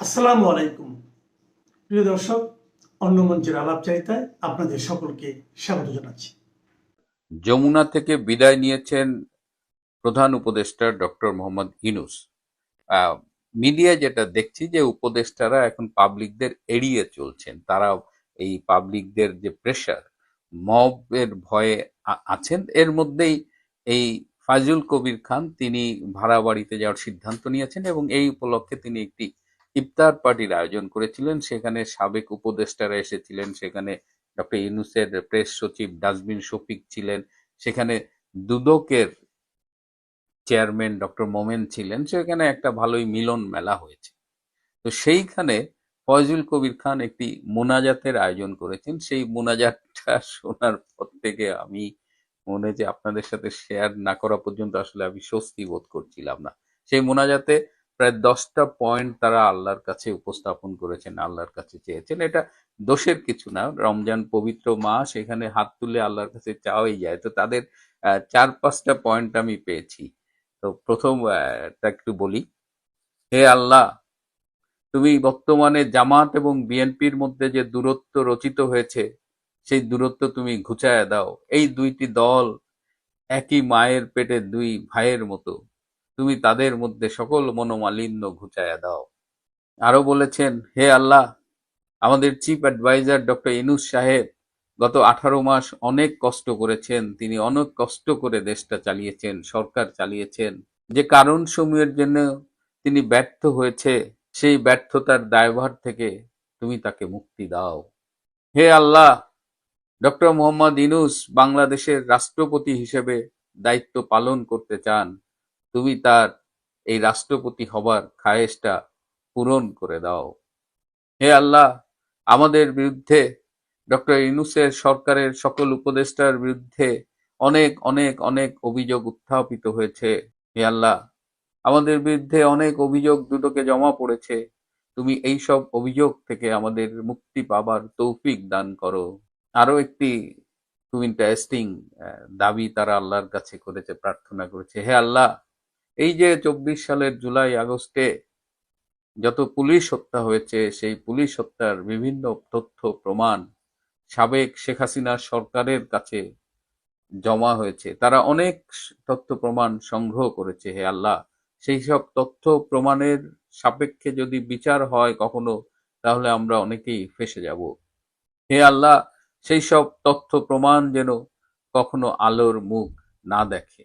আসসালামু আলাইকুম প্রিয় দর্শক, অন্য মঞ্চের আলাপচারিতায় আপনাদের সকলকে স্বাগত জানাচ্ছি। যমুনা থেকে বিদায় নিয়েছেন প্রধান উপদেষ্টা ডক্টর মোহাম্মদ ইউনূস। মিডিয়ায় যেটা দেখছি যে উপদেষ্টারা এখন পাবলিকদের এড়িয়ে চলছেন। তারা এই পাবলিকদের যে প্রেশার, মবের ভয়ে আছেন। এর মধ্যেই এই ফাইজুল কবির খান তিনি ভাড়া বাড়িতে যাওয়ার সিদ্ধান্ত নিয়েছেন এবং এই উপলক্ষে তিনি একটি ইফতার পার্টির আয়োজন করেছিলেন। সেখানে সাবেক উপদেষ্টারা এসেছিলেন, সেখানে ডক্টর ইউনূসের প্রেস সচিব ডাস্টবিন শফিক ছিলেন, সেখানে দুদকের চেয়ারম্যান ডক্টর মোমেন ছিলেন। সেখানে একটা ভালোই মিলন মেলা হয়েছে। তো সেইখানে ফয়জুল কবির খান একটি মোনাজাতের আয়োজন করেছেন। সেই মোনাজাতটা শোনার পর থেকে আমি মনে যে আপনাদের সাথে শেয়ার না করা পর্যন্ত আসলে আমি স্বস্তি বোধ করছিলাম না। সেই মোনাজাতে প্রায় 10টা পয়েন্ট তারা আল্লাহর কাছে উপস্থাপন করেছেন, আল্লাহর কাছে চেয়েছেন। এটা দোষের কিছু না, রমজান পবিত্র মাস, এখানে হাত তুলে আল্লাহর কাছে চাওয়াই যায়। তো তাদের 4-5টা পয়েন্ট আমি পেয়েছি। তো প্রথম টা একটু বলি। হে আল্লাহ, তুমি বর্তমানে জামাত এবং বিএনপির মধ্যে যে দূরত্ব রচিত হয়েছে, সেই দূরত্ব তুমি ঘুচায়া দাও। এই দুইটি দল একই মায়ের পেটে দুই ভাইয়ের মতো, তুমি তাদের মধ্যে সকল মনোমালিন্য ঘুচায়া দাও। আরো বলেছেন, হে আল্লাহ, আমাদের চিফ অ্যাডভাইজার ডক্টর ইউনূস সাহেব গত 18 মাস অনেক কষ্ট করেছেন। তিনি অনেক কষ্ট করে দেশটা চালিয়েছেন, সরকার চালিয়েছেন। যে কারণ সমূহের জন্য তিনি ব্যর্থ হয়েছে, সেই ব্যর্থতার দায়ভার থেকে তুমি তাকে মুক্তি দাও। হে আল্লাহ, ডক্টর মোহাম্মদ ইউনূস বাংলাদেশের রাষ্ট্রপতি হিসেবে দায়িত্ব পালন করতে চান। তুমি তার এই রাষ্ট্রপতি হবার খায়েশটা পূরণ করে দাও। হে আল্লাহ, আমাদের বিরুদ্ধে ডক্টর ইউনূসের সরকারের সকল উপদেষ্টার বিরুদ্ধে অনেক অনেক অনেক অভিযোগ উত্থাপিত হয়েছে। হে আল্লাহ, আমাদের বিরুদ্ধে অনেক অভিযোগ দুদকে জমা পড়েছে। তুমি এই সব অভিযোগ থেকে আমাদের মুক্তি পাবার তৌফিক দান করো। আরো একটি খুব ইন্টারেস্টিং দাবি তারা আল্লাহর কাছে করেছে, প্রার্থনা করেছে। হে আল্লাহ, এই যে 24 সালের জুলাই আগস্টে যত পুলিশ হত্যা হয়েছে, সেই পুলিশ হত্যার বিভিন্ন তথ্য প্রমাণ সাবেক শেখ হাসিনার সরকারের কাছে জমা হয়েছে। তারা অনেক তথ্য প্রমাণ সংগ্রহ করেছে। হে আল্লাহ, সেই সব তথ্য প্রমাণের সাপেক্ষে যদি বিচার হয় কখনো, তাহলে আমরা অনেকেই ফেঁসে যাব। হে আল্লাহ, সেই সব তথ্য প্রমাণ যেন কখনো আলোর মুখ না দেখে।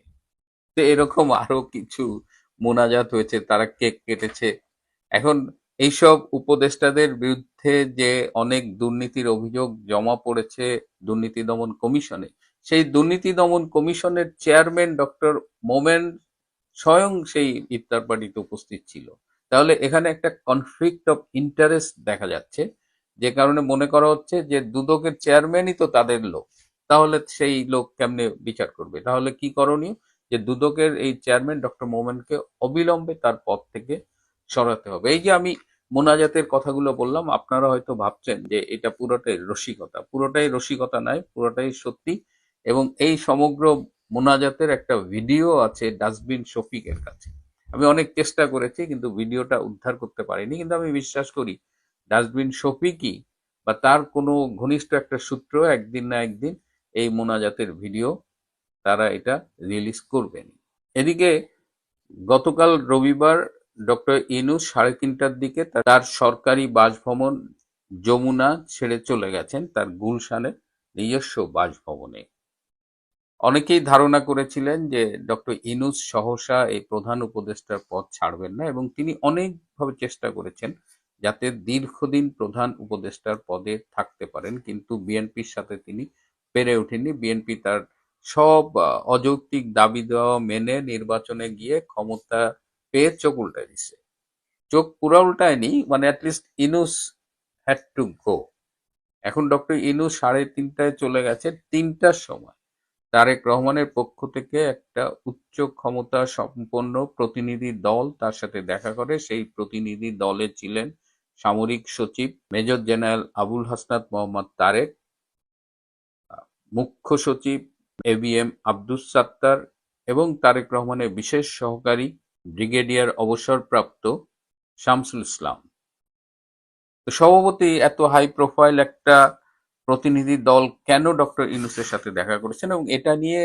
তো এরকম আরো কিছু মোনাজাত হয়েছে, তারা কেক কেটেছে। এখন এইসব উপদেষ্টাদের বিরুদ্ধে যে অনেক দুর্নীতির অভিযোগ জমা পড়েছে দুর্নীতি দমন কমিশনে, সেই দুর্নীতি দমন কমিশনের চেয়ারম্যান ডক্টর মোমেন স্বয়ং সেই ইফতার পার্টিতে উপস্থিত ছিল। তাহলে এখানে একটা কনফ্লিক্ট অফ ইন্টারেস্ট দেখা যাচ্ছে, যে কারণে মনে করা হচ্ছে যে দুদকের চেয়ারম্যানই তো তাদের লোক, তাহলে সেই লোক কেমনে বিচার করবে? তাহলে কি করণীয়? যে দুদকের এই চেয়ারম্যান ডক্টর মোমেনকে অবিলম্বে তার পদ থেকে সরাতে হবে। এই যে আমি মোনাজাতের কথাগুলো বললাম, আপনারা হয়তো ভাবছেন যে এটা পুরোটাই রসিকতা। পুরোটাই রসিকতা নয়, পুরোটাই সত্যি। এবং এই সমগ্র মোনাজাতের একটা ভিডিও আছে ডাস্টবিন শফিকের কাছে। আমি অনেক চেষ্টা করেছি কিন্তু ভিডিওটা উদ্ধার করতে পারিনি, কিন্তু আমি বিশ্বাস করি ডাস্টবিন শফিকই বা তার কোনো ঘনিষ্ঠ একটা সূত্র একদিন না একদিন এই মোনাজাতের ভিডিও তারা এটা রিলিজ করবেন। এদিকে গতকাল রবিবার ডক্টর ইউনূস 3:30টার দিকে তার সরকারি বাসভবন যমুনা ছেড়ে চলে গেছেন তার গুলশানের নিজস্ব বাসভবনে। অনেকেই ধারণা করেছিলেন যে ডক্টর ইউনূস সহসা এই প্রধান উপদেষ্টার পদ ছাড়বেন না, এবং তিনি অনেকভাবে চেষ্টা করেছেন যাতে দীর্ঘদিন প্রধান উপদেষ্টার পদে থাকতে পারেন, কিন্তু বিএনপির সাথে তিনি পেরে ওঠেননি। বিএনপি তার সব অযৌক্তিক দাবি দেওয়া মেনে নির্বাচনে গিয়ে ক্ষমতা পেয়ে চোখ উল্টায় দিচ্ছে। চোখ পুরা উল্টায়নি, মানে at least Yunus had to go. এখন ডক্টর ইউনূস 3:30টায় চলে গেছে। 3টার সময় তারেক রহমানের পক্ষ থেকে একটা উচ্চ ক্ষমতা সম্পন্ন প্রতিনিধি দল তার সাথে দেখা করে। সেই প্রতিনিধি দলে ছিলেন সামরিক সচিব মেজর জেনারেল আবুল হাসনাত মোহাম্মদ তারেক, মুখ্য সচিব এবিএম আব্দুস সাত্তার এবং তারেক রহমানের বিশেষ সহকারী ব্রিগেডিয়ার অবসরপ্রাপ্ত শামসুল ইসলাম। তো সভাপতি এত হাই প্রোফাইল একটা প্রতিনিধি দল কেন ডক্টর ইউনূসের সাথে দেখা করেছেন, এবং এটা নিয়ে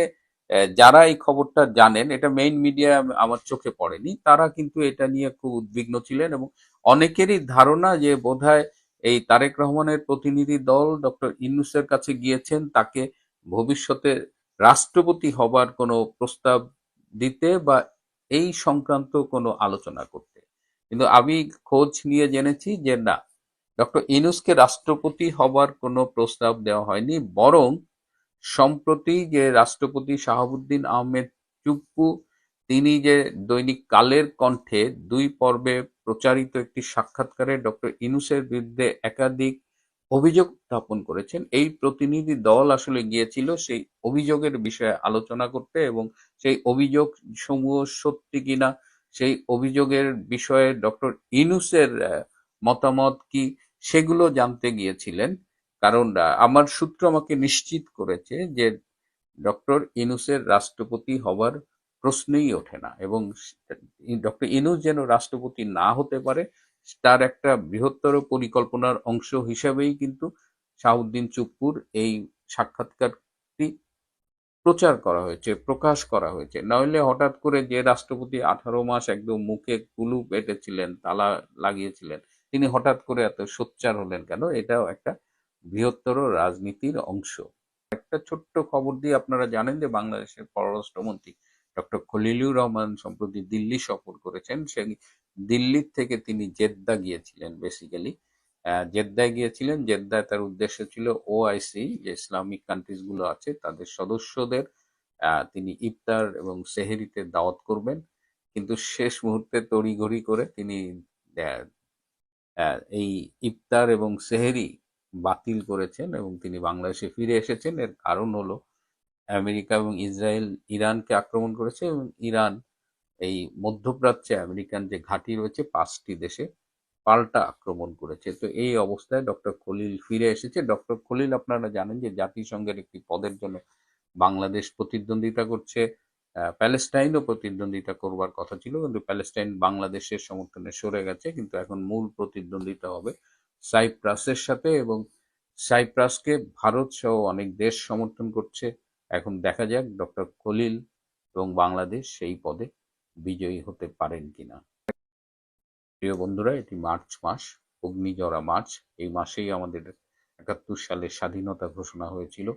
যারা এই খবরটা জানেন, এটা মেইন মিডিয়া আমার চোখে পড়েনি, তারা কিন্তু এটা নিয়ে খুব উদ্বিগ্ন ছিলেন, এবং অনেকেরই ধারণা যে বোধহয় এই তারেক রহমানের প্রতিনিধি দল ডক্টর ইউনূসের কাছে গিয়েছেন তাকে ভবিষ্যতে রাষ্ট্রপতি হবার কোনো প্রস্তাব দিতে বা এই সংক্রান্ত কোনো আলোচনা করতে। কিন্তু আমি খোঁজ নিয়ে জেনেছি যে না, ডক্টর ইউনূসকে রাষ্ট্রপতি হবার কোনো প্রস্তাব দেওয়া হয়নি, বরং সম্প্রতি যে রাষ্ট্রপতি শাহাবুদ্দিন আহমেদ চুপ্পু, তিনি যে দৈনিক কালের কণ্ঠে 2 পর্বে প্রচারিত একটি সাক্ষাৎকারে ডক্টর ইউনূসের বিরুদ্ধে একাধিক অভিযোগ উত্থাপন করেছেন, এই প্রতিনিধি দল আসলে গিয়েছিল সেই অভিযোগের বিষয়ে আলোচনা করতে, এবং সেই অভিযোগ সমূহ সত্যি কিনা, সেই অভিযোগের বিষয়ে ডক্টর ইউনূসের মতামত কি, সেগুলো জানতে গিয়েছিলেন। কারণ আমার সূত্র আমাকে নিশ্চিত করেছে যে ডক্টর ইউনূসের রাষ্ট্রপতি হবার প্রশ্নই ওঠে না, এবং ডক্টর ইউনূস যেন রাষ্ট্রপতি না হতে পারে তার একটা বৃহত্তর পরিকল্পনার অংশ হিসেবেই কিন্তু শাহাবুদ্দিন চুপ্পুর এই সাক্ষাৎকারটি প্রচার করা হয়েছে, প্রকাশ করা হয়েছে। নইলে হঠাৎ করে যে রাষ্ট্রপতি 18 মাস একদম মুখে কুলুপ এঁটেছিলেন, তালা লাগিয়েছিলেন, তিনি হঠাৎ করে এত সোচ্চার হলেন কেন? এটাও একটা বৃহত্তর রাজনীতির অংশ। একটা ছোট্ট খবর দিয়ে, আপনারা জানেন যে বাংলাদেশের পররাষ্ট্রমন্ত্রী ডক্টর খলিলুর রহমান সম্প্রতি দিল্লি সফর করেছেন। সেই দিল্লি থেকে তিনি জেদ্দা গিয়েছিলেন, বেসিক্যালি জেদ্দায় গিয়েছিলেন। জেদ্দায় তার উদ্দেশ্য ছিল ওআইসি, যে ইসলামিক কান্ট্রিজ গুলো আছে তাদের সদস্যদের তিনি ইফতার এবং সেহেরিতে দাওয়াত করবেন, কিন্তু শেষ মুহূর্তে তড়িঘড়ি করে তিনি আহ, এই ইফতার এবং সেহেরি বাতিল করেছেন এবং তিনি বাংলাদেশে ফিরে এসেছেন। এর কারণ হলো আমেরিকা এবং ইসরায়েল ইরানকে আক্রমণ করেছে, এবং ইরান এই মধ্যপ্রাচ্যে আমেরিকান যে ঘাঁটি রয়েছে 5টি দেশে পাল্টা আক্রমণ করেছে। তো এই অবস্থায় ডক্টর খলিল ফিরে এসেছে। ডক্টর খলিল, আপনারা জানেন যে জাতিসংঘের একটি পদের জন্য বাংলাদেশ প্রতিদ্বন্দ্বিতা করছে, প্যালেস্টাইনও প্রতিদ্বন্দ্বিতা করবার কথা ছিল, কিন্তু প্যালেস্টাইন বাংলাদেশের সমর্থনে সরে গেছে। কিন্তু এখন মূল প্রতিদ্বন্দ্বিতা হবে সাইপ্রাসের সাথে, এবং সাইপ্রাসকে ভারত সহ অনেক দেশ সমর্থন করছে। এখন দেখা যাক ডক্টর খলিল এবং বাংলাদেশ সেই পদে বিজয়ী হতে পারেন কিনা। প্রিয় বন্ধুরা, এটি মার্চ মাস, অগ্নিঝরা মার্চ। এই মাসেই আমাদের 71 সালে স্বাধীনতা ঘোষণা হয়েছিল।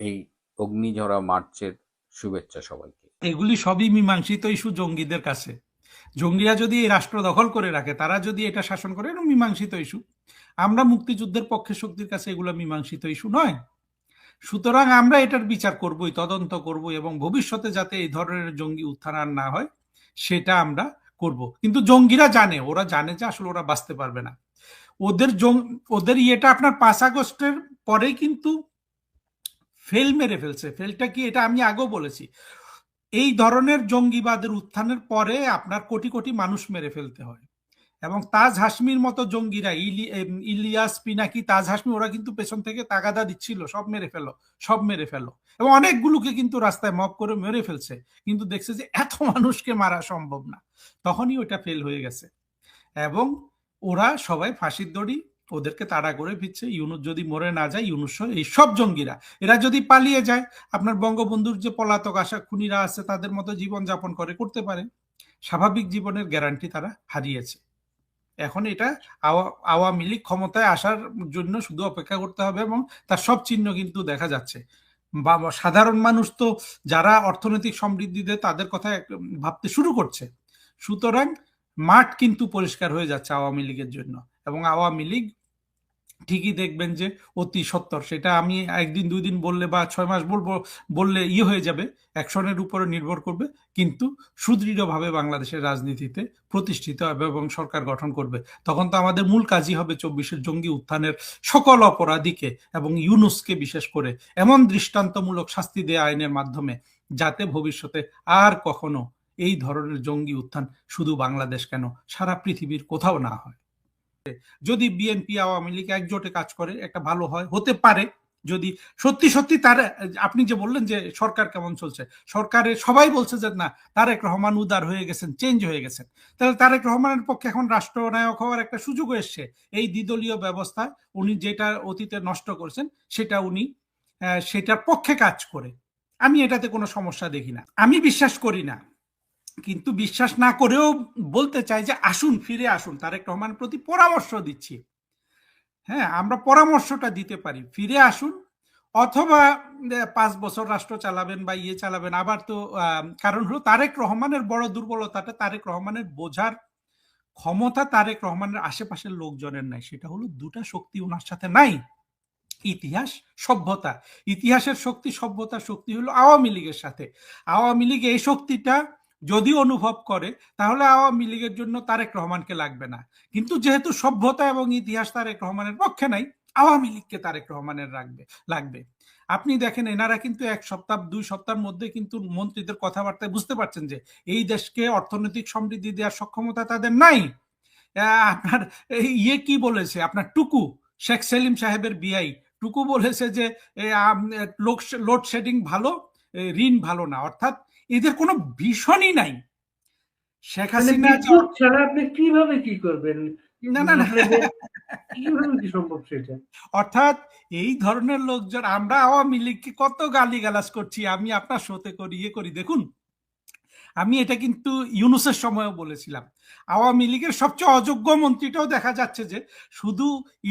এই অগ্নিঝরা মার্চের শুভেচ্ছা সবাইকে। এগুলি সবই মীমাংসিত ইস্যু জঙ্গিদের কাছে। জঙ্গিরা যদি এই রাষ্ট্র দখল করে রাখে, তারা যদি এটা শাসন করে, এটা মীমাংসিত ইস্যু। আমরা মুক্তিযুদ্ধের পক্ষে শক্তির কাছে এগুলো মীমাংসিত ইস্যু নয়। সুতরাং আমরা এটার বিচার করবই, তদন্ত করব, এবং ভবিষ্যতে যাতে এই ধরনের জঙ্গি উত্থান আর না হয় সেটা আমরা করব। কিন্তু জঙ্গিরা জানে, ওরা জানে যে আসলে ওরা বাঁচতে পারবে না। ওদের ইয়েটা আপনার 5 আগস্টের পরেই কিন্তু ফেল মেরে ফেলছে। ফেলটা কি, এটা আমি আগেও বলেছি, এই ধরনের জঙ্গিবাদের উত্থানের পরে আপনার কোটি কোটি মানুষ মেরে ফেলতে হয়, এবং তাজ হাসমির মতো জঙ্গিরা, ইলিয়াস পিনাকি, তাজ হাসমি, ওরা কিন্তু পেছন থেকে তাগাদা দিচ্ছিল সব মেরে ফেলো, সব মেরে ফেলো, এবং অনেকগুলোকে কিন্তু রাস্তায় মব করে মেরে ফেলছে। কিন্তু দেখছে যে এত মানুষকে মারা সম্ভব না, তখনই ওটা ফেল হয়ে গেছে, এবং ওরা সবাই ফাঁসির দড়ি, ওদেরকে তাড়া করে ফিরছে। ইউনূস যদি মরে না যায়, ইউনূস এই সব জঙ্গিরা এরা যদি পালিয়ে যায়, আপনার বঙ্গবন্ধুর যে পলাতক আশা খুনিরা আছে তাদের মতো জীবন যাপন করতে পারে। স্বাভাবিক জীবনের গ্যারান্টি তারা হারিয়েছে। এখন এটা আওয়ামী লীগ ক্ষমতায় আসার জন্য শুধু অপেক্ষা করতে হবে, এবং তার সব চিহ্ন কিন্তু দেখা যাচ্ছে। সাধারণ মানুষ তো যারা অর্থনৈতিক সমৃদ্ধিতে, তাদের কথা ভাবতে শুরু করছে। সুতরাং মাঠ কিন্তু পরিষ্কার হয়ে যাচ্ছে আওয়ামী লীগের জন্য, এবং আওয়ামী লীগ ঠিকই দেখবেন যে অতি সত্বর, সেটা আমি একদিন 2 দিন বললে বা 6 মাস বললে হয়ে যাবে, অ্যাকশনের উপরে নির্ভর করবে, কিন্তু সুদৃঢ়ভাবে বাংলাদেশের রাজনীতিতে প্রতিষ্ঠিত হবে এবং সরকার গঠন করবে। তখন তো আমাদের মূল কাজই হবে 24-এর জঙ্গি উত্থানের সকল অপরাধীকে এবং ইউনূসকে বিশেষ করে এমন দৃষ্টান্তমূলক শাস্তি দেয়া আইনের মাধ্যমে, যাতে ভবিষ্যতে আর কখনো এই ধরনের জঙ্গি উত্থান শুধু বাংলাদেশ কেন, সারা পৃথিবীর কোথাও না হয়। যদি বিএনপি আওয়ামী লীগ একজোটে কাজ করে, একটা ভালো হয়, হতে পারে, যদি সত্যি সত্যি তার, আপনি যে বললেন যে সরকার কেমন চলছে, সরকারের সবাই বলছে যে না তারেক রহমান উদার হয়ে গেছেন, চেঞ্জ হয়ে গেছেন, তাহলে তারেক রহমানের পক্ষে এখন রাষ্ট্রনায়ক হওয়ার একটা সুযোগ এসছে। এই দ্বিদলীয় ব্যবস্থা উনি যেটা অতীতে নষ্ট করছেন সেটা উনি সেটার পক্ষে কাজ করে, আমি এটাতে কোনো সমস্যা দেখি না। আমি বিশ্বাস করি না, কিন্তু বিশ্বাস না করেও বলতে চাই যে আসুন, ফিরে আসুন, তারেক রহমানের প্রতি পরামর্শ দিচ্ছি। হ্যাঁ, আমরা পরামর্শটা দিতে পারি, ফিরে আসুন, অথবা 5 বছর রাষ্ট্র চালাবেন বা ইয়ে চালাবেন। আবার তো কারণ হলো তারেক রহমানের বড় দুর্বলতাটা, তারেক রহমানের বোঝার ক্ষমতা তারেক রহমানের আশেপাশের লোকজনের নাই। সেটা হলো দুটা শক্তি ওনার সাথে নাই, ইতিহাস, সভ্যতা। ইতিহাসের শক্তি, সভ্যতার শক্তি হলো আওয়ামী লীগের সাথে। আওয়ামী লীগ এই শক্তিটা যদি অনুভব করে তাহলে আওয়ামী লীগের জন্য তারেক রহমানকে লাগবে না, কিন্তু যেহেতু সভ্যতা এবং ইতিহাস তারেক রহমানের পক্ষে নাই, আওয়ামী লীগকে তারেক রহমানের লাগবে। আপনি দেখেন এনারা কিন্তু 1 সপ্তাহ 2 সপ্তাহের মধ্যে কিন্তু মন্ত্রীদের কথাবার্তায় বুঝতে পারছেন যে এই দেশকে অর্থনৈতিক সমৃদ্ধি দেওয়ার সক্ষমতা তাদের নাই। আপনার ইয়ে কি বলেছে, আপনার টুকু, শেখ সেলিম সাহেবের বিআই টুকু বলেছে যে লোডশেডিং ভালো, ঋণ ভালো না, অর্থাৎ এদের কোনো ভীষণই নাই। শেখ হাসিনা ছাড়া আপনি কিভাবে কি করবেন? না না না, কিভাবে কি সম্ভব সেটা? অর্থাৎ এই ধরনের লোকজন, আমরা আওয়ামী লীগকে কত গালিগালাজ করছি, আমি আপনার শোতে করি ইয়ে করি, দেখুন আমি এটা কিন্তু ইউনূসের সময়ও বলেছিলাম, আওয়ামী লীগের সবচেয়ে অযোগ্য মন্ত্রীটাও দেখা যাচ্ছে যে শুধু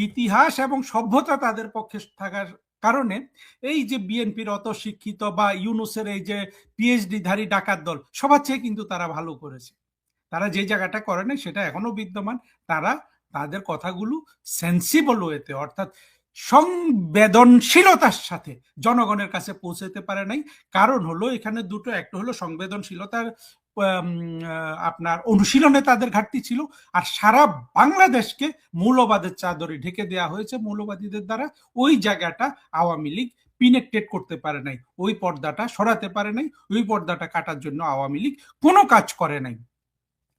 ইতিহাস এবং সভ্যতা তাদের পক্ষে থাকার কারণে এই যে বিএনপির অত শিক্ষিত বা ইউনূসের এই যে পিএইচডি ধারী ডাকাত দল সবার চেয়ে কিন্তু তারা ভালো করেছে। তারা যে জায়গাটা করে নাই সেটা এখনো বিদ্যমান। তারা তাদের কথাগুলো সেন্সিবল ওয়েতে, অর্থাৎ সংবেদনশীলতার সাথে জনগণের কাছে পৌঁছাতে পারে নাই। কারণ হলো এখানে দুটো, একটা হলো সংবেদনশীলতার আপনার অনুশীলনে তাদের ঘাটতি ছিল, আর সারা বাংলাদেশকে মৌলবাদের চাদরে ঢেকে দেওয়া হয়েছে মৌলবাদীদের দ্বারা। ওই জায়গাটা আওয়ামী লীগ পিনেট্রেট করতে পারে নাই, ওই পর্দাটা সরাতে পারে নাই, ওই পর্দাটা কাটার জন্য আওয়ামী লীগ কোনো কাজ করে নাই,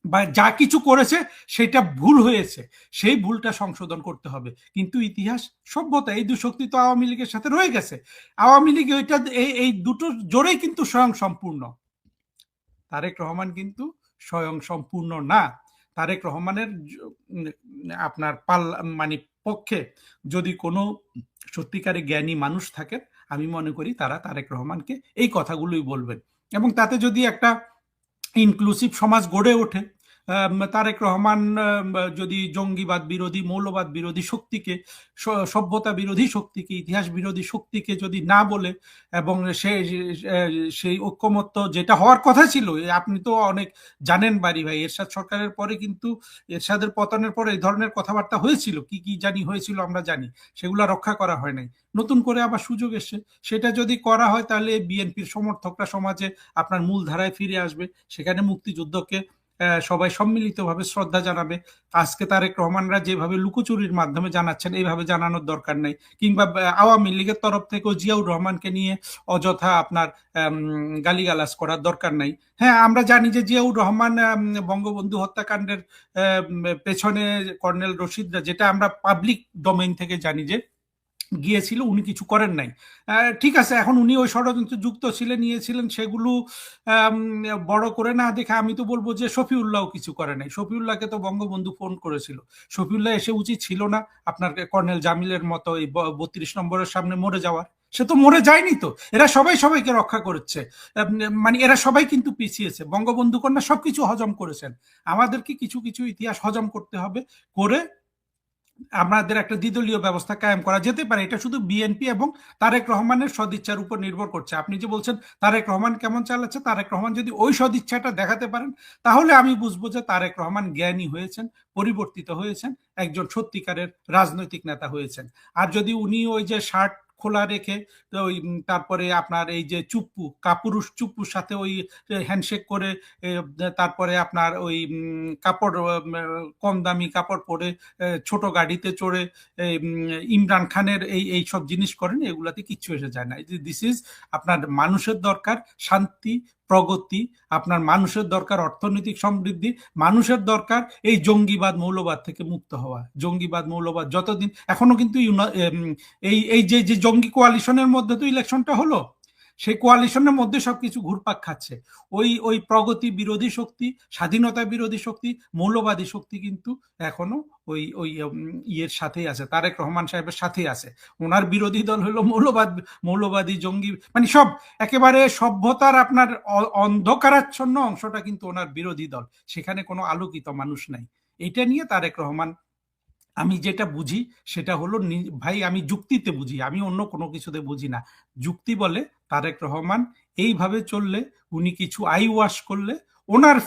বা যা কিছু করেছে সেটা ভুল হয়েছে, সেই ভুলটা সংশোধন করতে হবে। কিন্তু ইতিহাস, সভ্যতা, এই দু শক্তি তো আওয়ামী লীগের সাথে রয়ে গেছে। আওয়ামী লীগ ওইটা এই দুটো জোরেই কিন্তু স্বয়ং সম্পূর্ণ। তারেক রহমান কিন্তু স্বয়ং সম্পূর্ণ না। তারেক রহমানের আপনার মানে পক্ষে যদি কোনো সত্যিকারে জ্ঞানী মানুষ থাকে, আমি মনে করি তারা তারেক রহমানকে এই কথাগুলোই বলবেন, এবং তাতে যদি একটা ইনক্লুসিভ সমাজ গড়ে ওঠে, তারেক রহমান যদি জঙ্গিবাদ বিরোধী, মৌলবাদ বিরোধী শক্তিকে, সভ্যতা বিরোধী শক্তিকে, ইতিহাস বিরোধী শক্তিকে যদি না বলে, এবং সেই ঐক্যমত্য যেটা হওয়ার কথা ছিল, আপনি তো অনেক জানেন বাড়ি ভাই, এরশাদ সরকারের পরে কিন্তু, এরশাদের পতনের পরে এই ধরনের কথাবার্তা হয়েছিল, কি কি জানি হয়েছিল আমরা জানি, সেগুলা রক্ষা করা হয় নাই। নতুন করে আবার সুযোগ এসছে, সেটা যদি করা হয় তাহলে বিএনপির সমর্থকরা সমাজে আপনার মূল ধারায় ফিরে আসবে, সেখানে মুক্তিযুদ্ধকে সবাই সম্মিলিতভাবে শ্রদ্ধা জানাবে। আজকে তারেক রহমানরা যেভাবে লুকোচুরির মাধ্যমে জানাচ্ছেন, এইভাবে জানানোর দরকার নাই। কিংবা আওয়ামী লীগের তরফ থেকেও জিয়াউর রহমানকে নিয়ে অযথা আপনার গালিগালাজ করার দরকার নাই। হ্যাঁ, আমরা জানি যে জিয়াউর রহমান বঙ্গবন্ধু হত্যাকাণ্ডের পেছনে কর্নেল রশিদরা, যেটা আমরা পাবলিক ডোমেইন থেকে জানি যে গিয়েছিল, উনি কিছু করেন নাই। ঠিক আছে, এখন উনি ওই ষড়যন্ত্র যুক্ত ছিলেন, নিয়েছিলেন, সেগুলো বড় করে না দেখে আমি তো বলবো যে শফিউল্লাহও কিছু করে নাই। শফিউল্লাহকে তো বঙ্গবন্ধু ফোন করেছিল, শফিউল্লাহ এসে উচিত ছিল না আপনার কর্নেল জামিলের মতো এই 32 নম্বরের সামনে মরে যাওয়ার? সে তো মরে যায়নি, তো এরা সবাই সবাইকে রক্ষা করছে, মানে এরা সবাই কিন্তু পিছিয়েছে। বঙ্গবন্ধু কন্যা সবকিছু হজম করেছেন, আমাদেরকে কিছু কিছু ইতিহাস হজম করতে হবে, করে আমাদের একটা দ্বিদলীয় ব্যবস্থা কায়েম করা যেতে পারে। এটা শুধু বিএনপি এবং তারেক রহমানের সদিচ্ছার উপর নির্ভর করছে। আপনি যে বলছেন তারেক রহমান কেমন চালাচ্ছে, তারেক রহমান যদি ওই সদিচ্ছাটা দেখাতে পারেন, তাহলে আমি বুঝবো যে তারেক রহমান জ্ঞানী হয়েছেন, পরিবর্তিত হয়েছেন, একজন সত্যিকারের রাজনৈতিক নেতা হয়েছেন। আর যদি উনি ওই যে শার্ট খোলা রেখে ওই তারপরে আপনার এই যে চুপ্পু, কাপুরুষ চুপ্পুর সাথে ওই হ্যান্ডশেক করে, তারপরে আপনার ওই কাপড়, কম দামি কাপড় পরে, ছোট গাড়িতে চড়ে ইমরান খানের এই সব জিনিস করেন, এগুলাতে কিচ্ছু এসে যায় না। দিস ইজ আপনার মানুষের দরকার শান্তি, প্রগতি, আপনার মানুষের দরকার অর্থনৈতিক সমৃদ্ধি, মানুষের দরকার এই জঙ্গিবাদ মৌলবাদ থেকে মুক্ত হওয়া। জঙ্গিবাদ মৌলবাদ যতদিন এখনো কিন্তু এই এই যে যে জঙ্গি কোয়ালিশনের মধ্যে তো ইলেকশনটা হলো, সেই কোয়ালিশনের মধ্যে সবকিছু ঘুরপাক খাচ্ছে। ওই ওই প্রগতি বিরোধী শক্তি, স্বাধীনতা বিরোধী শক্তি, মৌলবাদী শক্তি কিন্তু এখনো ওই ওই ইয়ের সাথেই আছে, তারেক রহমান সাহেবের সাথেই আছে। ওনার বিরোধী দল হলো মৌলবাদী জঙ্গি, মানে সব একেবারে সভ্যতার আপনার অন্ধকারাচ্ছন্ন অংশটা কিন্তু ওনার বিরোধী দল, সেখানে কোনো আলোকিত মানুষ নাই। এটা নিয়ে তারেক রহমান, আমি যেটা বুঝি সেটা হলো, ভাই আমি যুক্তিতে বুঝি, আমি অন্য কোনো কিছুতে বুঝি না। যুক্তি বলে তারেক রহমান এইভাবে চললে, উনি কিছু আই ওয়াশ করলে ওনার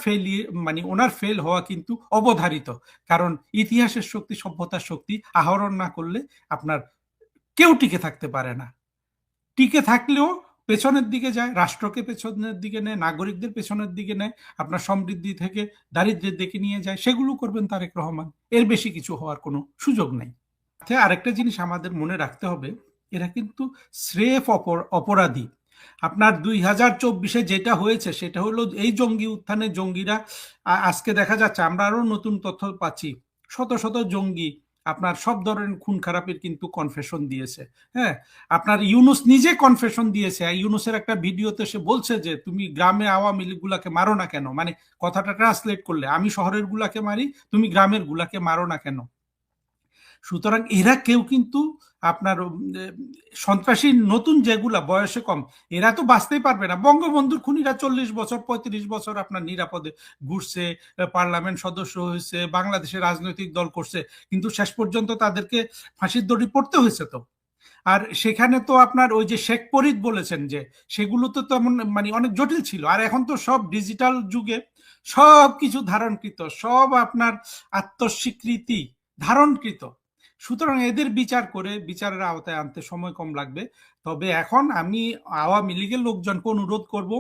ওনার ফেল হওয়া কিন্তু অবধারিত। কারণ ইতিহাসের শক্তি, সভ্যতার শক্তি আহরণ না করলে আপনার কেউ টিকে থাকতে পারে না। টিকে থাকলেও পেছনের দিকে যায়, রাষ্ট্রকে পেছনের দিকে নেয়, নাগরিকদের পেছনের দিকে নেয়, আপনার সমৃদ্ধি থেকে দারিদ্র্যের দিকে নিয়ে যায়। সেগুলো করবেন তারেক রহমান, এর বেশি কিছু হওয়ার কোনো সুযোগ নেই। আরেকটা জিনিস আমাদের মনে রাখতে হবে, এরা কিন্তু স্রেফ অপরাধী। আপনার 2024-এ যেটা হয়েছে সেটা হলো এই জঙ্গি উত্থানে জঙ্গিরা, আজকে দেখা যাচ্ছে, আমরা আরো নতুন তথ্য পাচ্ছি, শত শত জঙ্গি আপনার সব ধরনের খুন খারাপের কিন্তু কনফেশন দিয়েছে। হ্যাঁ, আপনার ইউনুস নিজে কনফেশন দিয়েছে। ইউনুসের একটা ভিডিওতে সে বলছে যে তুমি গ্রামে আওয়ামী লীগ গুলাকে মারো না কেন, মানে কথাটা ট্রান্সলেট করলে, আমি শহরের গুলাকে মারি, তুমি গ্রামের গুলাকে মারো না কেন। সুতরাং এরা কেউ কিন্তু আপনার সন্ত্রাসী নতুন যেগুলা বয়সে কম, এরা তো বাঁচতেই পারবে না। বঙ্গবন্ধুর খুনিরা 40 বছর 35 বছর আপনার নিরাপদে ঘুরছে, পার্লামেন্ট সদস্য হয়েছে, বাংলাদেশের রাজনৈতিক দল করছে, কিন্তু শেষ পর্যন্ত তাদেরকে ফাঁসির দড়ি পড়তে হয়েছে তো। আর সেখানে তো আপনার ওই যে শেখ ফরিদ বলেছেন যে সেগুলো তো তেমন মানে অনেক জটিল ছিল। আর এখন তো সব ডিজিটাল যুগে সব কিছু ধারণকৃত, সব আপনার আত্মস্বীকৃতি ধারণকৃত। সুতরাং এদের বিচার করে বিচারের আওতায় আনতে সময় কম লাগবে। তবে এখন আমি আওয়ামী লীগের লোকজনকে অনুরোধ করব,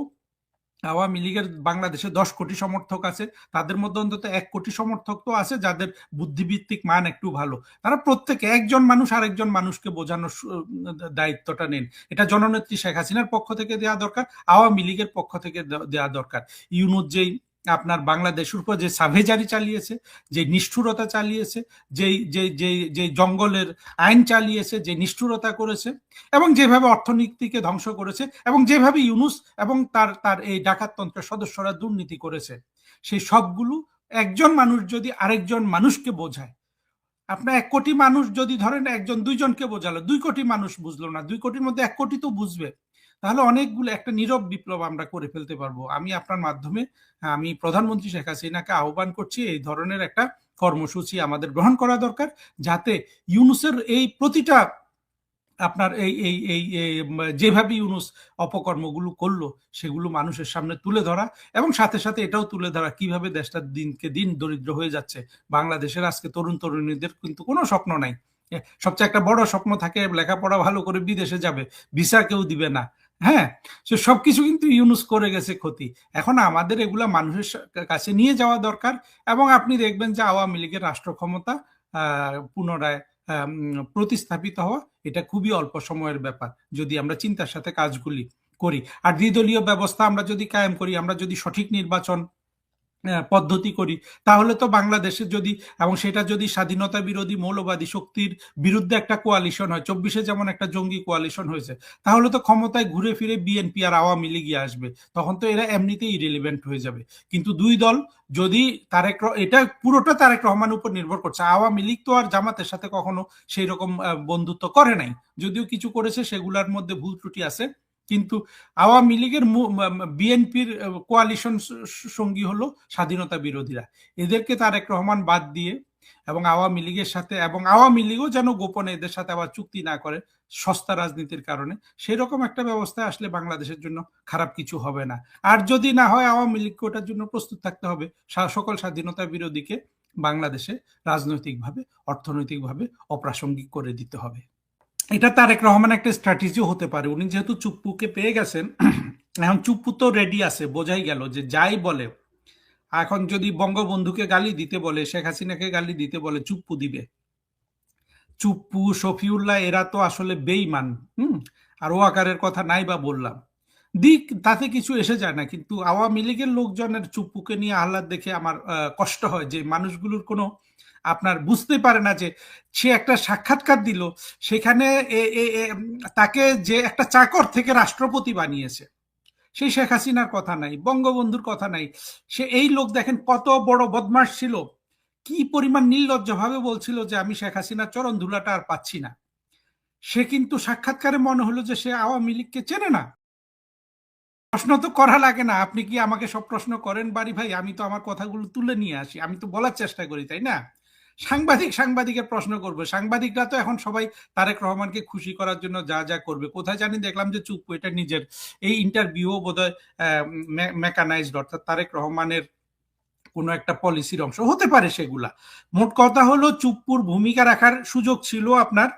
আওয়ামী লীগের বাংলাদেশে 10 কোটি সমর্থক আছে, তাদের মধ্যে অন্তত 1 কোটি সমর্থক তো আছে যাদের বুদ্ধিভিত্তিক মান একটু ভালো। তারা প্রত্যেকে একজন মানুষ আরেকজন মানুষকে বোঝানোর দায়িত্বটা নেন। এটা জননেত্রী শেখ হাসিনার পক্ষ থেকে দেওয়া দরকার, আওয়ামী লীগের পক্ষ থেকে দেওয়া দরকার। ইউনুস যেই আপনার বাংলাদেশের উপর যে সাভেজারি চালিয়েছে, যে নিষ্ঠুরতা চালিয়েছে, যে জঙ্গলের আইন চালিয়েছে, যে নিষ্ঠুরতা করেছে, এবং যেভাবে অর্থনীতিকে ধ্বংস করেছে, এবং যেভাবে ইউনুস এবং তার এই ডাকাততন্ত্রের সদস্যরা দুর্নীতি করেছে, সেই সবগুলো একজন মানুষ যদি আরেকজন মানুষকে বোঝায়, আপনার 1 কোটি মানুষ যদি ধরেন একজন 2জনকে বোঝালো, 2 কোটি মানুষ বুঝলো না, 2 কোটির মধ্যে 1 কোটি তো বুঝবে, তাহলে অনেকগুলো একটা নীরব বিপ্লব আমরা করে ফেলতে পারবো। আমি আপনার মাধ্যমে আমি প্রধানমন্ত্রী শেখ হাসিনাকে আহ্বান করছি, এই ধরনের একটা কর্মসূচি আমাদের গ্রহণ করা দরকার, যাতে ইউনুসের এই প্রতিটা আপনার এই যেভাবে ইউনুস অপকর্মগুলো করলো সেগুলো মানুষের সামনে তুলে ধরা, এবং সাথে সাথে এটাও তুলে ধরা কিভাবে দেশটা দিনকে দিন দরিদ্র হয়ে যাচ্ছে। বাংলাদেশের আজকে তরুণ তরুণীদের কিন্তু কোনো স্বপ্ন নাই। সবচেয়ে একটা বড় স্বপ্ন থাকে লেখাপড়া ভালো করে বিদেশে যাবে, ভিসা কেউ দিবে না। হ্যাঁ, সবকিছু কিন্তু ইউনুস করে গেছে ক্ষতি। এখন আমাদের এগুলা মানুষের কাছে নিয়ে যাওয়া দরকার, এবং আপনি দেখবেন যে আওয়ামী লীগের রাষ্ট্র ক্ষমতা পুনরায় প্রতিস্থাপিত হওয়া এটা খুবই অল্প সময়ের ব্যাপার, যদি আমরা চিন্তার সাথে কাজগুলি করি। আর দ্বিদলীয় ব্যবস্থা আমরা যদি কায়েম করি, আমরা যদি সঠিক নির্বাচন পদ্ধতি করি, তাহলে তো বাংলাদেশে যদি, এবং সেটা যদি স্বাধীনতা বিরোধী মৌলবাদী শক্তির বিরুদ্ধে একটা কোয়ালিশন হয়, 24-এ যেমন একটা জঙ্গি কোয়ালিশন হয়েছে, তাহলে তো ক্ষমতায় ঘুরে ফিরে বিএনপি আর আওয়ামী লীগই আসবে, তখন তো এরা এমনিতেই ইরেলিভেন্ট হয়ে যাবে। কিন্তু 2 দল যদি এটা পুরোটা তারেক রহমান উপর নির্ভর করছে। আওয়ামী লীগ তো আর জামাতের সাথে কখনো সেই রকম বন্ধুত্ব করে নাই, যদিও কিছু করেছে, সেগুলোর মধ্যে ভুল ত্রুটি আছে, কিন্তু আওয়ামী লীগের বিএনপির কোয়ালিশন সঙ্গী হলো স্বাধীনতা বিরোধীরা। এদেরকে তারেক রহমান বাদ দিয়ে, এবং আওয়ামী লীগের সাথে, এবং আওয়ামী লীগও যেন গোপনে এদের সাথে আবার চুক্তি না করে সস্তা রাজনীতির কারণে, সেই রকম একটা ব্যবস্থা আসলে বাংলাদেশের জন্য খারাপ কিছু হবে না। আর যদি না হয়, আওয়ামী লীগকে ওটার জন্য প্রস্তুত থাকতে হবে, সকল স্বাধীনতা বিরোধীকে বাংলাদেশে রাজনৈতিকভাবে অর্থনৈতিকভাবে অপ্রাসঙ্গিক করে দিতে হবে। এটা তারেক রহমান একটা স্ট্র্যাটেজিও হতে পারে। উনি যেহেতু চুপ্পুকে পেয়ে গেছেন, এখন চুপ্পু তো রেডি আছে, বোঝাই গেল যে যাই বলে, এখন যদি বঙ্গবন্ধুকে গালি দিতে বলে, শেখ হাসিনাকে গালি দিতে বলে, চুপ্পু দিবে। চুপ্পু, শফিউল্লাহ এরা তো আসলে বেঈমান। আর ওয়াকারের কথা নাই বা বললাম। দিক, তাতে কিছু এসে যায় না। কিন্তু আওয়ামী লীগের লোকজনের চুপ্পুকে নিয়ে আহ্লাদ দেখে আমার কষ্ট হয় যে মানুষগুলোর কোনো আপনার বুঝতে পারে না যে সে একটা সাক্ষাৎকার দিল, সেখানে তাকে যে একটা চাকর থেকে রাষ্ট্রপতি বানিয়েছে, সেই শেখ হাসিনার কথা নাই, বঙ্গবন্ধুর কথা নাই। সে এই লোক দেখেন কত বড় বদমাশ ছিল, কি পরিমাণ নির্লজ্জ ভাবে বলছিল যে আমি শেখ হাসিনার চরণ ধুলাটা আর পাচ্ছি না। সে কিন্তু সাক্ষাৎকারে মনে হলো যে সে আওয়ামী লীগকে চেনে না। প্রশ্ন তো করা লাগে না, আপনি কি আমাকে সব প্রশ্ন করেন বাড়ি ভাই? আমি তো আমার কথাগুলো তুলে নিয়ে আসি, আমি তো বলার চেষ্টা করি, তাই না? সাংবাদিকের প্রশ্ন করবে, সাংবাদিকরা তো এখন সবাই তারেক রহমানকে খুশি করার জন্য যা যা করবে। কোথায় জানি দেখলাম যে চুপ্পু এটা নিজের এই ইন্টারভিউ বোধহয় মেকানাইজড, অর্থাৎ তারেক রহমানের কোনো একটা পলিসির অংশ হতে পারে সেগুলা। মোট কথা হলো চুপ্পুর ভূমিকা রাখার সুযোগ ছিল আপনার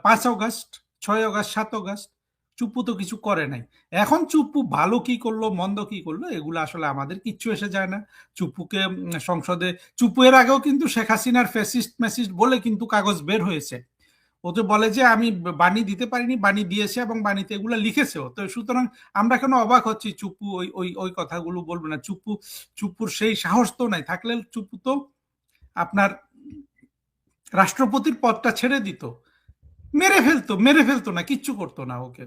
5 অগস্ট, 6 অগস্ট, 7 অগস্ট। চুপ্পু তো কিছু করে নাই। এখন চুপ্পু ভালো কি করলো মন্দ কি করলো এগুলো আসলে আমাদের কিচ্ছু এসে যায় না। চুপ্পুকে সংসদে, চুপ্পু এর আগেও কিন্তু শেখ হাসিনার ফ্যাসিস্ট মেসিস্ট বলে কিন্তু কাগজ বের হয়েছে। ও তো বলে যে আমি বাণী দিতে পারিনি, বাণী দিয়েছে এবং বাণীতে এগুলো লিখেছেও। তো সুতরাং আমরা কেন অবাক হচ্ছি চুপ্পু ওই ওই ওই কথাগুলো বলবে না? চুপ্পুর সেই সাহস তো নাই। থাকলে চুপ্পু তো আপনার রাষ্ট্রপতির পদটা ছেড়ে দিত, মেরে ফেলতো না, কিচ্ছু করতো না ওকে।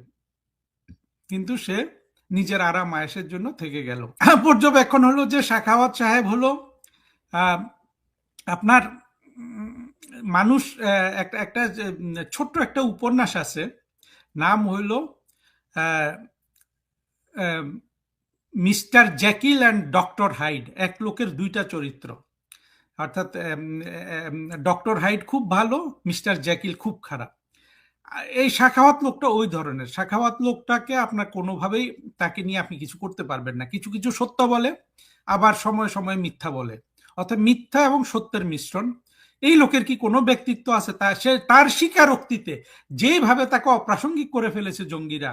কিন্তু সে নিজের আরাম আয়েশের জন্য থেকে গেল। পর্যবেক্ষণ হলো যে সাখাওয়াত সাহেব হলো আপনার মানুষ, একটা ছোট্ট একটা উপন্যাস আছে, নাম হইল মিস্টার জ্যাকিল অ্যান্ড ডক্টর হাইড, এক লোকের দুইটা চরিত্র। অর্থাৎ ডক্টর হাইড খুব ভালো, মিস্টার জ্যাকিল খুব খারাপ। এই সাখাওয়াত লোকটা ওই ধরনের। সাখাওয়াত লোকটাকে আপনার কোনোভাবেই তাকে নিয়ে আপনি কিছু করতে পারবেন না। কিছু কিছু সত্য বলে, আবার সময় সময় মিথ্যা বলে, অর্থাৎ মিথ্যা এবং সত্যের মিশ্রণ। এই লোকের কি কোনো ব্যক্তিত্ব আছে? সে তার স্বীকারোক্তিতে যেভাবে তাকে অপ্রাসঙ্গিক করে ফেলেছে জঙ্গিরা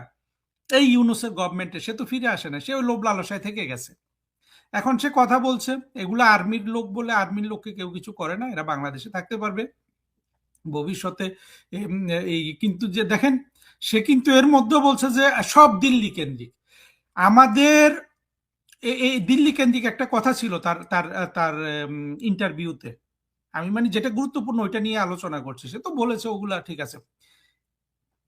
এই ইউনূসের গভর্নমেন্টে, সে তো ফিরে আসে না, সে ওই লোভ লালসায় থেকে গেছে। এখন সে কথা বলছে এগুলো আর্মির লোক বলে, আর্মির লোককে কেউ কিছু করে না, এরা বাংলাদেশে থাকতে পারবে ভবিষ্যতে। এই কিন্তু যে দেখেন, সে কিন্তু এর মধ্যে বলছে যে সব দিল্লি কেন্দ্রিক। আমাদের এই দিল্লি কেন্দ্রিক একটা কথা ছিল তার তার তার ইন্টারভিউতে। আমি মানে যেটা গুরুত্বপূর্ণ ওইটা নিয়ে আলোচনা করছি। সে তো বলেছে ওগুলা ঠিক আছে,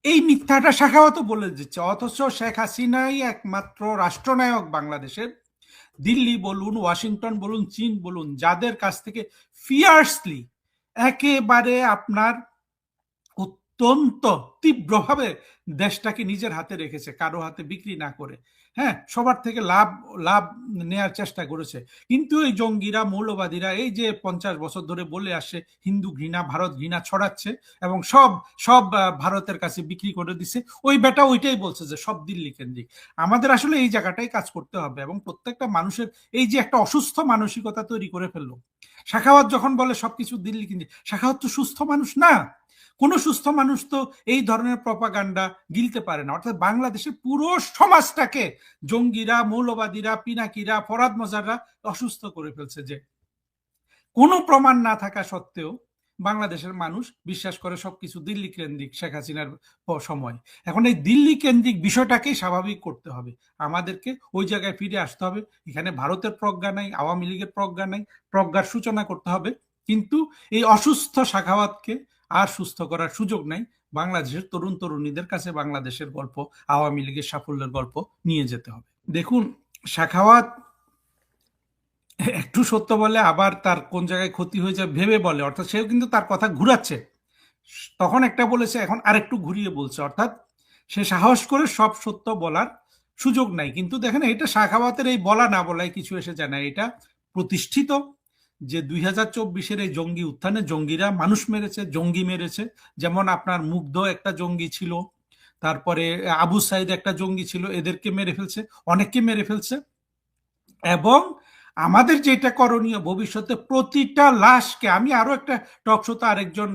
এই মিথ্যাটা সাখাওয়াত বলে দিচ্ছে। অথচ শেখ হাসিনাই একমাত্র রাষ্ট্রনায়ক বাংলাদেশের। দিল্লি বলুন, ওয়াশিংটন বলুন, চীন বলুন, যাদের কাছ থেকে ফিয়ার্সলি একেবারে আপনার অত্যন্ত তীব্রভাবে দেশটাকে নিজের হাতে রেখেছে, কারো হাতে বিক্রি না করে। হ্যাঁ, সবার থেকে লাভ নেয়ার চেষ্টা করেছে। কিন্তু এই জঙ্গিরা, মৌলবাদীরা এই যে 50 বছর ধরে বলে আসে হিন্দু ঘৃণা, ভারত ঘৃণা ছড়াচ্ছে এবং সব ভারতের কাছে বিক্রি করে দিছে, ওই বেটা ওইটাই বলছে যে সব দিল্লি কেন্দ্রিক। আমাদের আসলে এই জায়গাটাই কাজ করতে হবে এবং প্রত্যেকটা মানুষের এই যে একটা অসুস্থ মানসিকতা তৈরি করে ফেললো। সাখাওয়াত যখন বলে সবকিছু দিল্লি কেন্দ্রিক, সাখাওয়াত তো সুস্থ মানুষ না। কোনো সুস্থ মানুষ তো এই ধরনের প্রপাগান্ডা গিলতে পারে না। অর্থাৎ বাংলাদেশের পুরো সমাজটাকে জঙ্গিরা, মৌলবাদীরা, পিনাকিরা, ফরাদ মজাররা অসুস্থ করে ফেলছে। যে কোনো প্রমাণ না থাকা সত্ত্বেও বাংলাদেশের মানুষ বিশ্বাস করে সবকিছু দিল্লি কেন্দ্রিক শেখ হাসিনার সময়। এখন এই দিল্লি কেন্দ্রিক বিষয়টাকেই স্বাভাবিক করতে হবে, আমাদেরকে ওই জায়গায় ফিরে আসতে হবে। এখানে ভারতের প্রজ্ঞা নাই, আওয়ামী লীগের প্রজ্ঞা নাই, প্রজ্ঞার সূচনা করতে হবে। কিন্তু এই অসুস্থ সাখাওয়াতকে আর সুস্থ করার সুযোগ নাই। বাংলাদেশের তরুণ তরুণীদের কাছে বাংলাদেশের গল্প, আওয়ামী লীগের সাফল্যের গল্প নিয়ে যেতে হবে। দেখুন, সাখাওয়াত একটু সত্য বলে আবার তার কোন জায়গায় ক্ষতি হয়েছে ভেবে বলে, অর্থাৎ সেও কিন্তু তার কথা ঘুরাচ্ছে। তখন একটা বলেছে, এখন আরেকটু ঘুরিয়ে বলছে, অর্থাৎ সে সাহস করে সব সত্য বলার সুযোগ নাই। কিন্তু দেখেন, এটা সাখাওয়াতের এই বলা না বলায় কিছু এসে যায় না। এটা প্রতিষ্ঠিত যে 2024-এর এই জঙ্গি উত্থানে জঙ্গিরা মানুষ মেরেছে, জঙ্গি মেরেছে। যেমন আপনার মুগ্ধ একটা জঙ্গি ছিল, তারপরে আবু সাইদ একটা জঙ্গি ছিল, এদেরকে মেরে ফেলছে, অনেককে মেরে ফেলছে। এবং আমাদের যেটা করণীয় ভবিষ্যতে, প্রতিটা লাশকে, আমি আরো একটা টক শোতে আরেকজন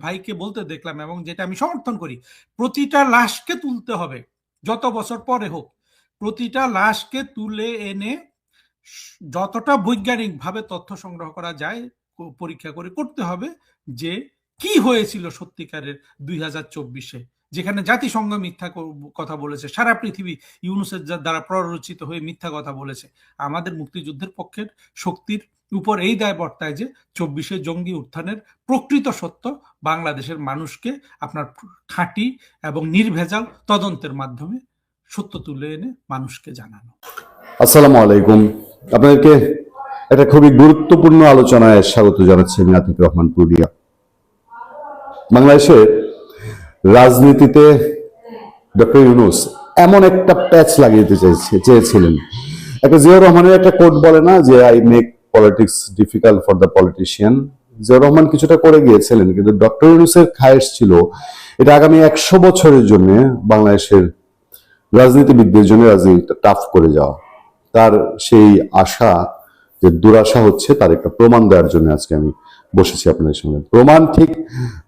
ভাইকে বলতে দেখলাম এবং যেটা আমি সমর্থন করি, প্রতিটা লাশকে তুলতে হবে, যত বছর পরে হোক। প্রতিটা লাশকে তুলে এনে যতটা বৈজ্ঞানিকভাবে তথ্য সংগ্রহ করা যায় পরীক্ষা করে করতে হবে যে কি হয়েছিল সত্যিকারের 2024-এ যেখানে জাতিসংঘ মিথ্যা কথা বলেছে, সারা পৃথিবী ইউনূসের দ্বারা প্ররোচিত হয়ে মিথ্যা কথা বলেছে, আমাদের মুক্তিযুদ্ধের পক্ষের শক্তির উপর এই দায় বর্তায় যে 24শে জঙ্গি উত্থানের প্রকৃত সত্য বাংলাদেশের মানুষকে আপনার খাঁটি এবং নির্ভেজাল তদন্তের মাধ্যমে সত্য তুলে এনে মানুষকে জানানো। আসসালামু আলাইকুম। আপনাদেরকে একটা খুবই গুরুত্বপূর্ণ আলোচনায় স্বাগত জানাচ্ছি আমি আতিক রহমান পুরিয়া। বাংলাদেশের রাজনীতিতে ডক্টর ইউনূস এমন একটা প্যাচ লাগিয়ে দিতে চেয়েছিলেন। একটা জিয়াউর রহমানের একটা কোট বলে না যে I make politics difficult for the politician. Ziaur Rahman কিছুটা করে গিয়েছিলেন, কিন্তু ডক্টর ইউনূসের খায়েশ ছিল এটা আগামী 100 বছরের জন্য বাংলাদেশের রাজনীতিবিদদের জন্য রাজনীতিটা টাফ করে যাওয়া। তার সেই আশা যে দুরাশা হচ্ছে তার একটা প্রমাণ দেওয়ার জন্য আজকে আমি বসেছি আপনাদের সঙ্গে। প্রমাণ ঠিক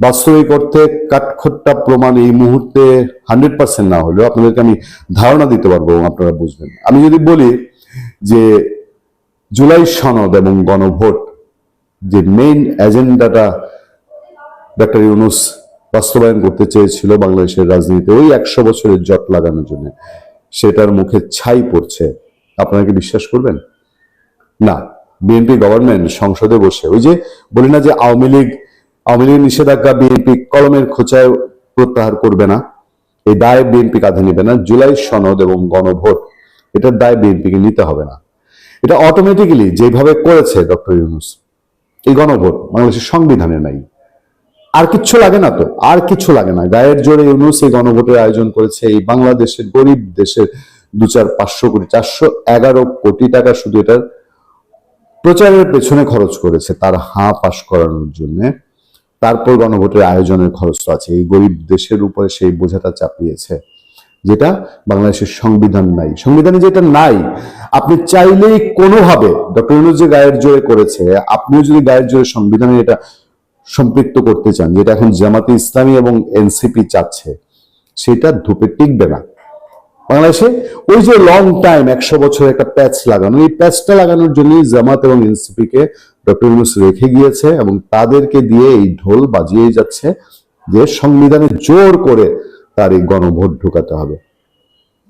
বাস্তবিক অর্থে কাঠখোট্টা প্রমাণ এই মুহূর্তে 100% না হলেও আপনাদেরকে আমি ধারণা দিতে পারবো এবং আপনারা বুঝবেন। আমি যদি বলি যে জুলাই সনদ এবং গণভোট যে মেইন এজেন্ডাটা ডক্টর ইউনূস বাস্তবায়ন করতে চেয়েছিল বাংলাদেশের রাজনীতিতে ওই 100 বছরের জট লাগানোর জন্য, সেটার মুখে ছাই পড়ছে। আপনারা কি বিশ্বাস করবেন? না। বিএনপি গভর্নমেন্ট সংসদে বসে ওই যে বলি না যে আওয়ামী লীগ নিষেধাজ্ঞা বিএনপি কলমের খোঁচায় প্রত্যাহার করবে না, এই দায় বিএনপি কাঁধে নেবে না। জুলাই সনদ এবং গণভোট এটার দায় বিএনপিকে নিতে হবে না। এটা অটোমেটিক্যালি যেভাবে করেছে ডক্টর ইউনূস, এই গণভোট বাংলাদেশের সংবিধানে নাই। আর কিচ্ছু লাগে না তো, আর কিছু লাগে না। গায়ের জোরে ইউনূস এই গণভোটের আয়োজন করেছে। এই বাংলাদেশের গরিব দেশের 2-4-500 কোটি 411 কোটি টাকা শুধু এটার প্রচারের পেছনে খরচ করেছে, তার হাঁ পাশ করানোর জন্য। তারপর গণভোটের আয়োজনের খরচ তো আছে। এই গরিব দেশের উপরে সেই বোঝাটা চাপিয়েছে, যেটা বাংলাদেশের সংবিধান নাই। সংবিধানে যেটা নাই, আপনি চাইলেই কোনোভাবে ডক্টর ইউনূস যে গায়ের জোরে করেছে, আপনিও যদি গায়ের জোরে সংবিধানে এটা সম্পৃক্ত করতে চান, যেটা এখন জামাতে ইসলামী এবং এনসিপি চাচ্ছে, সেটা ধূপে টিকবে না বাংলাদেশে। ওই যে লং টাইম 100 বছরের একটা প্যাচ লাগানো, এই প্যাচটা লাগানোর জন্যই জামাত এবং এনসিপি কে ডক্টর ইউনূস রেখে গিয়েছে এবং তাদেরকে দিয়ে এই ঢোল বাজিয়েই যাচ্ছে যে সংবিধানে জোর করে তার এই গণভোট ঢুকাতে হবে।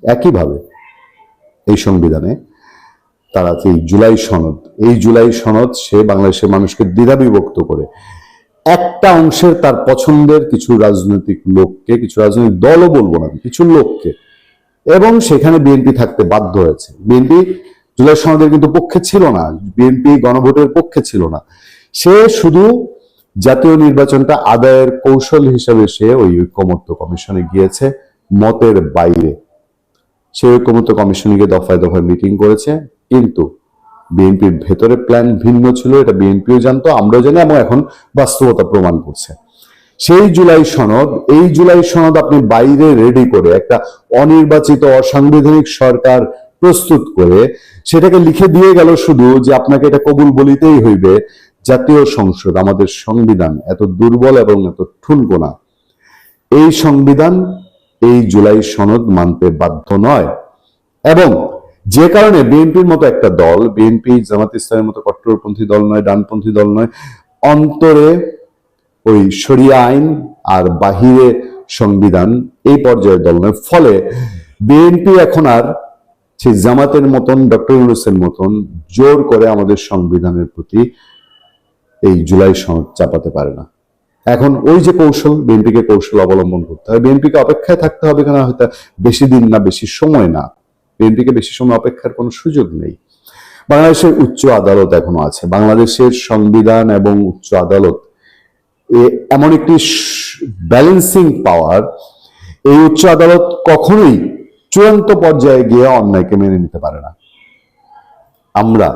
একইভাবে এই সংবিধানে তারা এই জুলাই সনদ সে বাংলাদেশের মানুষকে দ্বিধা বিভক্ত করে একটা অংশের তার পছন্দের কিছু রাজনৈতিক লোককে, কিছু রাজনৈতিক দলও বলবো না, কিছু লোককে, এবং সেখানে বিএনপি থাকতে বাধ্য হয়েছে। বিএনপি জুলাই সনদের কিন্তু পক্ষে ছিল না, বিএনপি গণভোটের পক্ষে ছিল না। সে শুধু জাতীয় নির্বাচনটা আদায়ের কৌশল হিসাবে সে ওই ঐকমত্য কমিশনে গিয়েছে, মতের বাইরে। সে ঐকমত্য কমিশনে গিয়ে দফায় দফায় মিটিং করেছে, কিন্তু বিএনপির ভেতরে প্ল্যান ভিন্ন ছিল। এটা বিএনপিও জানতো, আমরাও জানি, এবং এখন বাস্তবতা প্রমাণ করছে। এই জুলাই সনদ আপনি বাইরে রেডি করে একটা অনির্বাচিত অসাংবিধানিক সরকার প্রস্তুত করে সেটাকে লিখে দিয়ে গেল শুধু যে আপনাকে এটা কবুল বলিতেই হইবে। জাতীয় সংসদ, আমাদের সংবিধান এত দুর্বল এবং এত ঠুনকো না। এই সংবিধান এই জুলাই সনদ মানতে বাধ্য নয়, এবং যে কারণে বিএনপির মতো একটা দল, বিএনপি জামাত ইসলামের মতো কট্টরপন্থী দল নয়, ডানপন্থী দল নয়, অন্তরে ওই শরিয়া আইন আর বাহিরে সংবিধান এই পর্যায়ের দল নয়। ফলে বিএনপি এখন আর সেই জামাতের মতন, ডক্টর ইউনূসের মতন জোর করে আমাদের সংবিধানের প্রতি এই জুলাই সনদ চাপাতে পারে না। এখন ওই যে কৌশল, বিএনপিকে কৌশল অবলম্বন করতে হবে। বিএনপিকে অপেক্ষায় থাকতে হবে, কেন হয়তো বেশি দিন না, বেশি সময় না। বিএনপিকে বেশি সময় অপেক্ষার কোনো সুযোগ নেই। বাংলাদেশের উচ্চ আদালত এখনো আছে। বাংলাদেশের সংবিধান এবং উচ্চ আদালত এমন একটি ব্যালেন্সিং পাওয়ার, এই উচ্চ আদালত কখনোই চূড়ান্ত পর্যায়ে গিয়ে অন্যায়কে মেনে নিতে পারে না। আমরা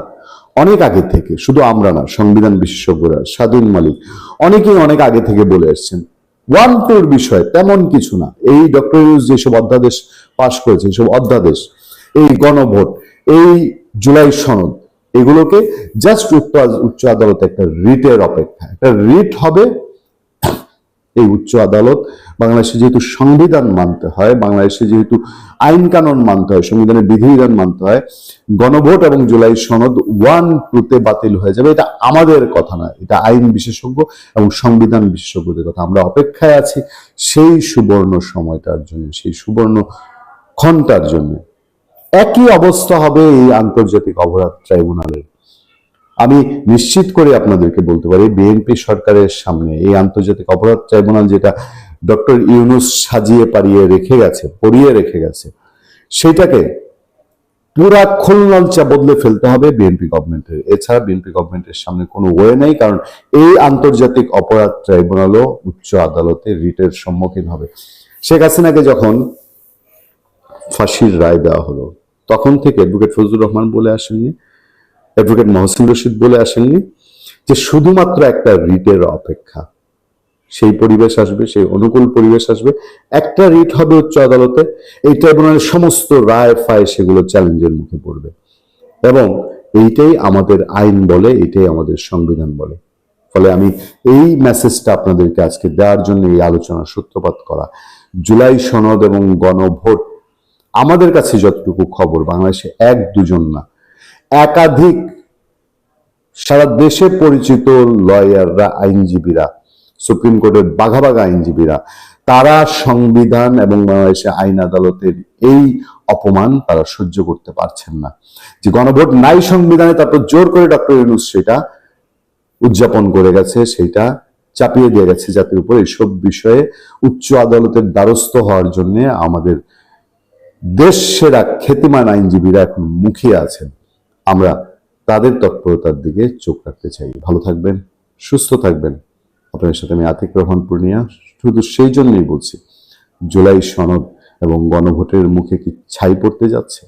অনেক আগে থেকে, শুধু আমরা না, সংবিধান বিশেষজ্ঞরা, স্বাধীন মালিক, অনেকেই অনেক আগে থেকে বলে এসছেন 1-2 বিষয় তেমন কিছু না। এই ডক্টর ইউনূস যেসব অধ্যাদেশ পাশ করেছে, এইসব অধ্যাদেশ, এই গণভোট, এই জুলাই সনদ, এগুলোকে জাস্ট উচ্চ আদালতে একটা রিটের অপেক্ষা। একটা রিট হবে, এই উচ্চ আদালত, বাংলাদেশে যেহেতু সংবিধান মানতে হয়, বাংলাদেশে যেহেতু আইন কানুন মানতে হয়, সংবিধানের বিধিবিধান মানতে হয়, গণভোট এবং জুলাই সনদ 1-2 বাতিল হয়ে যাবে, এটা আমাদের কথা না, এটা আইন বিশেষজ্ঞ এবং সংবিধান বিশেষজ্ঞদের কথা। আমরা অপেক্ষায় আছি সেই সুবর্ণ সময়টার জন্য, সেই সুবর্ণ ক্ষণটার জন্য। একই অবস্থা হবে এই আন্তর্জাতিক অপরাধ ট্রাইব্যুনালের। আমি নিশ্চিত করে আপনাদেরকে বলতে পারি, বিএনপি সরকারের সামনে এই আন্তর্জাতিক অপরাধ ট্রাইব্যুনাল যেটা ডক্টর ইউনূস সাজিয়ে পরিয়ে রেখে গেছে, সেটাকে পুরা খোলনলচা বদলে ফেলতে হবে বিএনপি গভর্নমেন্টের। এছাড়া বিএনপি গভর্নমেন্টের সামনে কোনো ওয়ে নেই, কারণ এই আন্তর্জাতিক অপরাধ ট্রাইব্যুনালও উচ্চ আদালতে রিটের সম্মুখীন হবে। শেখ হাসিনাকে যখন ফাঁসির রায় দেওয়া হলো, তখন থেকে অ্যাডভোকেট ফজলুর রহমান বলে আসেননি, অ্যাডভোকেট মহসিন রশিদ বলে আসেননি যে শুধুমাত্র একটা রিটের অপেক্ষা, সেই পরিবেশ আসবে, সেই অনুকূল পরিবেশ আসবে, একটা রিট হবে উচ্চ আদালতে, এই ট্রাইব্যুনালের সমস্ত রায় ফায় সেগুলো চ্যালেঞ্জের মুখে পড়বে। এবং এইটাই আমাদের আইন বলে, এইটাই আমাদের সংবিধান বলে। ফলে আমি এই মেসেজটা আপনাদেরকে আজকে দেওয়ার জন্য এই আলোচনার সূত্রপাত করা। জুলাই সনদ এবং গণভোট, আমাদের কাছে যতটুকু খবর, বাংলাদেশে 1-2 না, একাধিক সারা দেশে পরিচিত লয়াররা, আইনজীবীরা, সুপ্রিম কোর্টের বাঘা আইনজীবীরা, তারা সংবিধান এবং বাংলাদেশে আইন আদালতের এই অপমান তারা সহ্য করতে পারছেন না। যে গণভোট নাই সংবিধানে, তারপর জোর করে ডক্টর ইউনূস সেটা উদযাপন করে গেছে, সেটা চাপিয়ে দিয়ে গেছে জাতির উপর। এইসব বিষয়ে উচ্চ আদালতের দ্বারস্থ হওয়ার জন্য আমাদের দেশ সেরা খ্যাতিমান আইনজীবীরা এখন মুখিয়ে আছেন। আমরা তাদের তৎপরতার দিকে চোখ রাখতে চাই। ভালো থাকবেন, সুস্থ থাকবেন। আপনাদের সাথে আমি আতিক রহমান পূর্ণিয়া। শুধু সেই জন্যই বলছি, জুলাই সনদ এবং গণভোটের মুখে কি ছাই পড়তে যাচ্ছে?